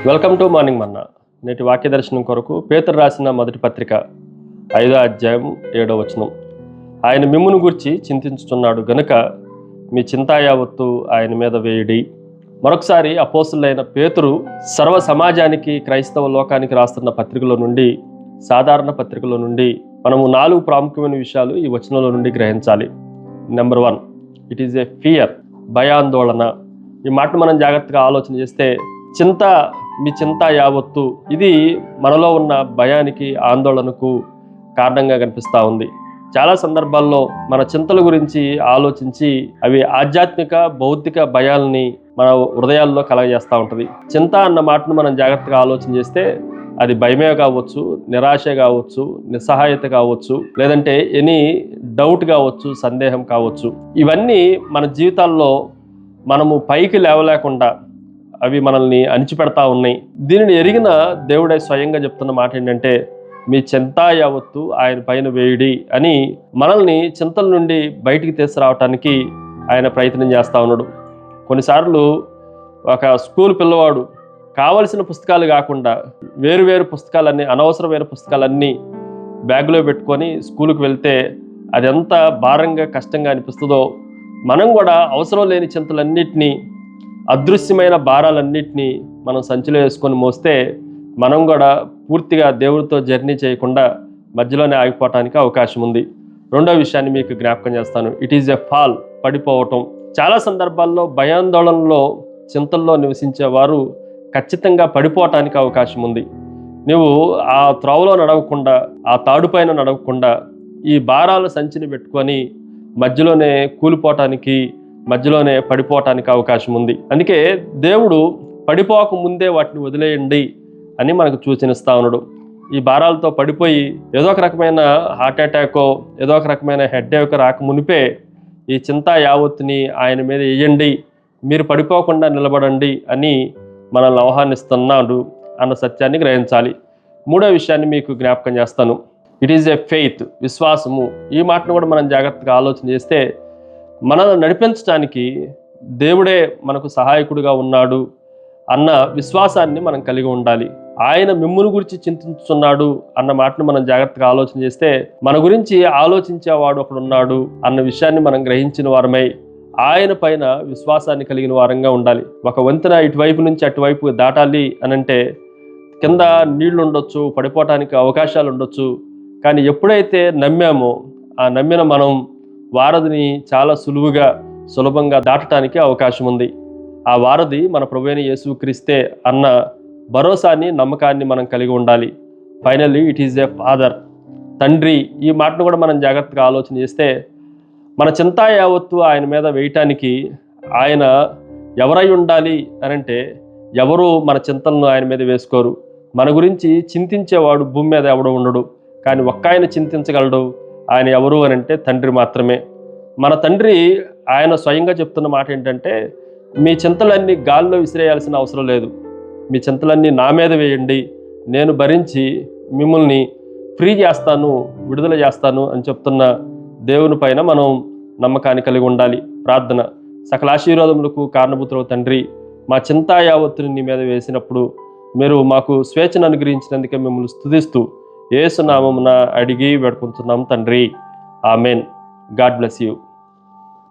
Welcome to morning మన్నా. నేటి వాక్య దర్శనం కొరకు పేతురు రాసిన మొదటి పత్రిక 5వ అధ్యాయం 7వ వచనం. ఆయన మిమ్మును గూర్చి చింతించుచున్నాడు గనుక మీ చింతా యావత్తు ఆయన మీద వేయుడి. మరొకసారి అపోస్తులైన పేతురు సర్వ సమాజానికి, క్రైస్తవ లోకానికి రాస్తున్న పత్రికలో నుండి, సాధారణ పత్రికలో నుండి మనము 4 ప్రాముఖ్యమైన విషయాలు ఈ వచనంలో నుండి గ్రహించాలి. Number 1, it is a fear, భయాందోళన. ఈ మాటను మనం జాగ్రత్తగా ఆలోచన చేస్తే మీ చింత యావత్తు, ఇది మనలో ఉన్న భయానికి, ఆందోళనకు కారణంగా కనిపిస్తూ ఉంది. చాలా సందర్భాల్లో మన చింతల గురించి ఆలోచించి అవి ఆధ్యాత్మిక, భౌతిక భయాల్ని మన హృదయాల్లో కలగజేస్తూ ఉంటుంది. చింత అన్న మాటను మనం జాగ్రత్తగా ఆలోచన చేస్తే అది భయమే కావచ్చు, నిరాశ కావచ్చు, నిస్సహాయత కావచ్చు, లేదంటే ఎనీ డౌట్ కావచ్చు, సందేహం కావచ్చు. ఇవన్నీ మన జీవితాల్లో మనము పైకి లేవలేకుండా అవి మనల్ని అణిచిపెడతా ఉన్నాయి. దీనిని ఎరిగిన దేవుడే స్వయంగా చెప్తున్న మాట ఏంటంటే, మీ చింత యావత్తు ఆయన పైన వేయుడి అని మనల్ని చింతల నుండి బయటికి తీసుకురావటానికి ఆయన ప్రయత్నం చేస్తూ ఉన్నాడు. కొన్నిసార్లు ఒక స్కూల్ పిల్లవాడు కావలసిన పుస్తకాలు కాకుండా వేరు పుస్తకాలన్నీ, అనవసరమైన పుస్తకాలన్నీ బ్యాగులో పెట్టుకొని స్కూల్కి వెళ్తే అది ఎంత భారంగా, కష్టంగా అనిపిస్తుందో, మనం కూడా అవసరం లేని చింతలన్నిటినీ, అదృశ్యమైన భారాలన్నింటినీ మనం సంచిలో వేసుకొని మోస్తే మనం కూడా పూర్తిగా దేవుడితో జర్నీ చేయకుండా మధ్యలోనే ఆగిపోవటానికి అవకాశం ఉంది. రెండో విషయాన్ని మీకు జ్ఞాపకం చేస్తాను. ఇట్ ఈజ్ ఎ ఫాల్, పడిపోవటం. చాలా సందర్భాల్లో భయాందోళనలో, చింతల్లో నివసించేవారు ఖచ్చితంగా పడిపోవటానికి అవకాశం ఉంది. నువ్వు ఆ త్రోవలో నడవకుండా, ఆ తాడుపైన నడవకుండా ఈ భారాల సంచిని పెట్టుకొని మధ్యలోనే కూలిపోవటానికి, మధ్యలోనే పడిపోవటానికి అవకాశం ఉంది. అందుకే దేవుడు పడిపోక ముందే వాటిని వదిలేయండి అని మనకు సూచనిస్తా ఉన్నాడు. ఈ భారాలతో పడిపోయి ఏదో ఒక రకమైన హార్ట్ అటాకో, ఏదో ఒక రకమైన హెడ్ఏక్ రాక మునిపే ఈ చింత యావత్తుని ఆయన మీద వేయండి, మీరు పడిపోకుండా నిలబడండి అని మనల్ని ఆహ్వానిస్తున్నాడు అన్న సత్యాన్ని గ్రహించాలి. మూడో విషయాన్ని మీకు జ్ఞాపకం చేస్తాను. ఇట్ ఈజ్ ఎ ఫెయిత్, విశ్వాసము. ఈ మాటను కూడా మనం జాగ్రత్తగా ఆలోచన చేస్తే మనల్ని నడిపించడానికి దేవుడే మనకు సహాయకుడిగా ఉన్నాడు అన్న విశ్వాసాన్ని మనం కలిగి ఉండాలి. ఆయన మిమ్మును గురించి చింతించుతున్నాడు అన్న మాటను మనం జాగ్రత్తగా ఆలోచన చేస్తే మన గురించి ఆలోచించేవాడు ఒకడున్నాడు అన్న విషయాన్ని మనం గ్రహించిన వారమై ఆయన పైన విశ్వాసాన్ని కలిగిన వారంగా ఉండాలి. ఒక వంతెన ఇటువైపు నుంచి అటువైపు దాటాలి అనంటే కింద నీళ్లు ఉండొచ్చు, పడిపోవటానికి అవకాశాలు ఉండొచ్చు. కానీ ఎప్పుడైతే నమ్మామో ఆ నమ్మిన మనం వారధిని చాలా సులభంగా దాటడానికి అవకాశం ఉంది. ఆ వారధి మన ప్రభువైన యేసుక్రీస్తే అన్న భరోసాని, నమ్మకాన్ని మనం కలిగి ఉండాలి. Finally it is a father, తండ్రి. ఈ మాటను కూడా మనం జాగ్రత్తగా ఆలోచన చేస్తే మన చింత యావత్తు ఆయన మీద వేయటానికి ఆయన ఎవరై ఉండాలి అనంటే, ఎవరు మన చింతలను ఆయన మీద వేసుకోరు. మన గురించి చింతించేవాడు భూమి మీద ఎవడో ఉండడు. కానీ ఒక్క ఆయన చింతించగలడు. ఆయన ఎవరు అనంటే తండ్రి మాత్రమే. మన తండ్రి ఆయన స్వయంగా చెప్తున్న మాట ఏంటంటే, మీ చింతలన్నీ గాల్లో విసిరేయాల్సిన అవసరం లేదు, మీ చింతలన్నీ నా మీద వేయండి, నేను భరించి మిమ్మల్ని ఫ్రీ చేస్తాను, విడుదల చేస్తాను అని చెప్తున్న దేవుని పైన మనం నమ్మకాన్ని కలిగి ఉండాలి. ప్రార్థన. సకల ఆశీర్వాదములకు కారణభూతులు తండ్రి, మా చింతా యావత్తుని నీ మీద వేసినప్పుడు మీరు మాకు స్వేచ్ఛను అనుగ్రహించినందుకే మిమ్మల్ని స్తుతిస్తూ యేసు నామమున అడిగి వేడుకుంటున్నాం తండ్రి. ఆమెన్. God bless you.